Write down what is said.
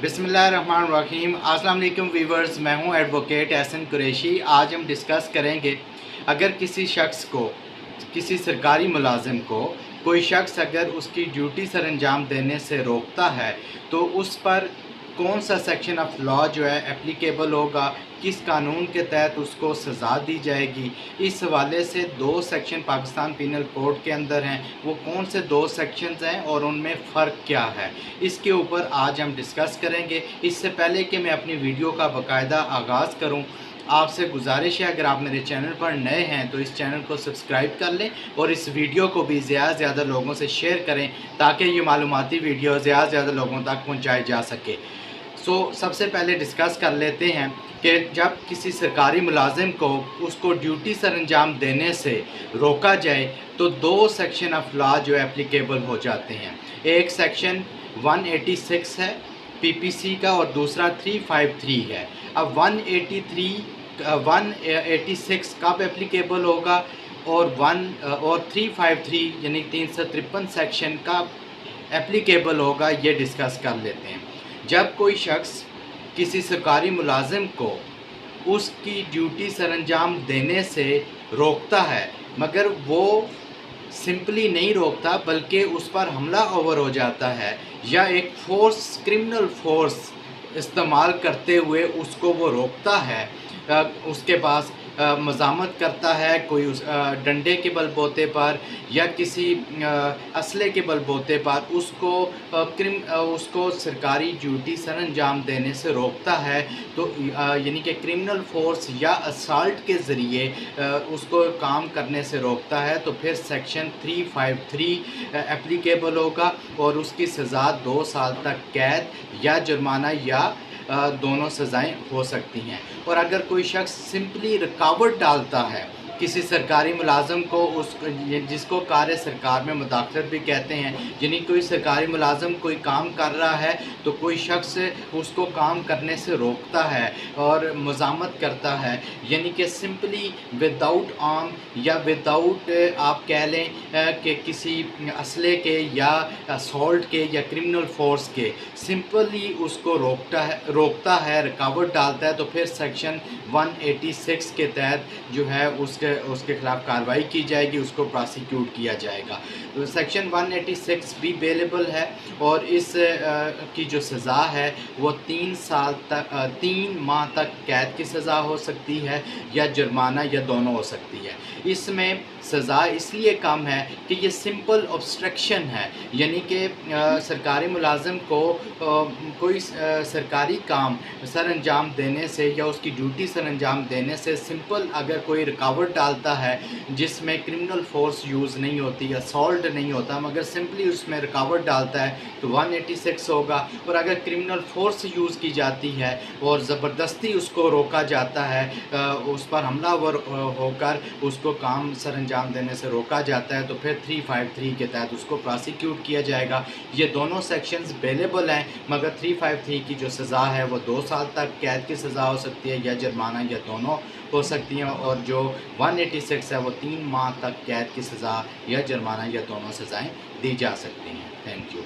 बिस्मिल्लाहिर्रहमानिर्रहीम। अस्सलाम वालेकुम व्यूवर्स, मैं हूं एडवोकेट एहसन कुरैशी। आज हम डिस्कस करेंगे अगर किसी शख्स को, किसी सरकारी मुलाजिम को कोई शख्स अगर उसकी ड्यूटी सर अंजाम देने से रोकता है तो उस पर कौन सा सेक्शन ऑफ लॉ जो है एप्लीकेबल होगा, किस कानून के तहत उसको सज़ा दी जाएगी। इस हवाले से दो सेक्शन पाकिस्तान पीनल कोड के अंदर हैं, वो कौन से दो सेक्शंस हैं और उनमें फ़र्क क्या है, इसके ऊपर आज हम डिस्कस करेंगे। इससे पहले कि मैं अपनी वीडियो का बाकायदा आगाज़ करूं, आपसे गुजारिश है अगर आप मेरे चैनल पर नए हैं तो इस चैनल को सब्सक्राइब कर लें और इस वीडियो को भी ज़्यादा से ज़्यादा लोगों से शेयर करें ताकि ये मालूमाती वीडियो ज़्यादा से ज़्यादा लोगों तक पहुंचाई जा सके। सबसे पहले डिस्कस कर लेते हैं कि जब किसी सरकारी मुलाजिम को उसको ड्यूटी सर अंजाम देने से रोका जाए तो दो सेक्शन ऑफ लॉ जो एप्लीकेबल हो जाते हैं। एक सेक्शन 186 है पीपीसी का और दूसरा 353 है। अब 186 कब एप्लीकेबल होगा और 353 यानी 353 सेक्शन का एप्लीकेबल होगा, ये डिस्कस कर लेते हैं। जब कोई शख्स किसी सरकारी मुलाजिम को उसकी ड्यूटी सर अंजाम देने से रोकता है, मगर वो सिंपली नहीं रोकता बल्कि उस पर हमला ओवर हो जाता है या एक क्रिमिनल फोर्स इस्तेमाल करते हुए उसको वो रोकता है, उसके पास मज़ामत करता है कोई डंडे के बलबोते पर या किसी असले के बलबोते पर उसको सरकारी ड्यूटी सर अंजाम देने से रोकता है, तो यानी कि क्रिमिनल फोर्स या असल्ट के ज़रिए उसको काम करने से रोकता है, तो फिर सेक्शन 353 एप्लीकेबल होगा और उसकी सज़ा 2 साल तक कैद या जुर्माना या दोनों सज़ाएं हो सकती हैं। और अगर कोई शख्स सिंपली रुकावट डालता है किसी सरकारी मुलाज़म को, जिसको कार्य सरकार में मुदाखलत भी कहते हैं, यानी कोई सरकारी मुलाज़म कोई काम कर रहा है तो कोई शख्स उसको काम करने से रोकता है और मज़ामत करता है, यानी कि सिंपली विदाउट आर्म या विदाउट आप कह लें कि किसी असले के या असॉल्ट के या क्रिमिनल फोर्स के, सिंपली उसको रोकता है, रुकावट डालता है, तो फिर सेक्शन 186 के तहत जो है उसके खिलाफ कार्रवाई की जाएगी, उसको प्रोसिक्यूट किया जाएगा। तो सेक्शन 186 भी अवेलेबल है और इस की जो सज़ा है वो 3 माह तक कैद की सज़ा हो सकती है या जुर्माना या दोनों हो सकती है। इसमें सज़ा इसलिए कम है कि ये सिंपल ऑब्स्ट्रक्शन है, यानी कि सरकारी मुलाजिम को कोई सरकारी काम सर अंजाम देने से या उसकी ड्यूटी सर अंजाम देने से सिंपल अगर कोई रुकावट डालता है जिसमें क्रिमिनल फोर्स यूज़ नहीं होती, असॉल्ट नहीं होता, मगर सिंपली उसमें रुकावट डालता है तो 186 होगा। और अगर क्रिमिनल फोर्स यूज़ की जाती है और ज़बरदस्ती उसको रोका जाता है, उस पर हमलावर होकर उसको काम सर अंजाम देने से रोका जाता है, तो फिर 353 के तहत उसको प्रोसिक्यूट किया जाएगा। ये दोनों सेक्शंस अवेलेबल हैं, मगर 353 की जो सज़ा है वो 2 साल तक कैद की सज़ा हो सकती है या जुर्माना या दोनों हो सकती हैं, और जो 186 है वो 3 माह तक कैद की सज़ा या जुर्माना या दोनों सज़ाएं दी जा सकती हैं। Thank you.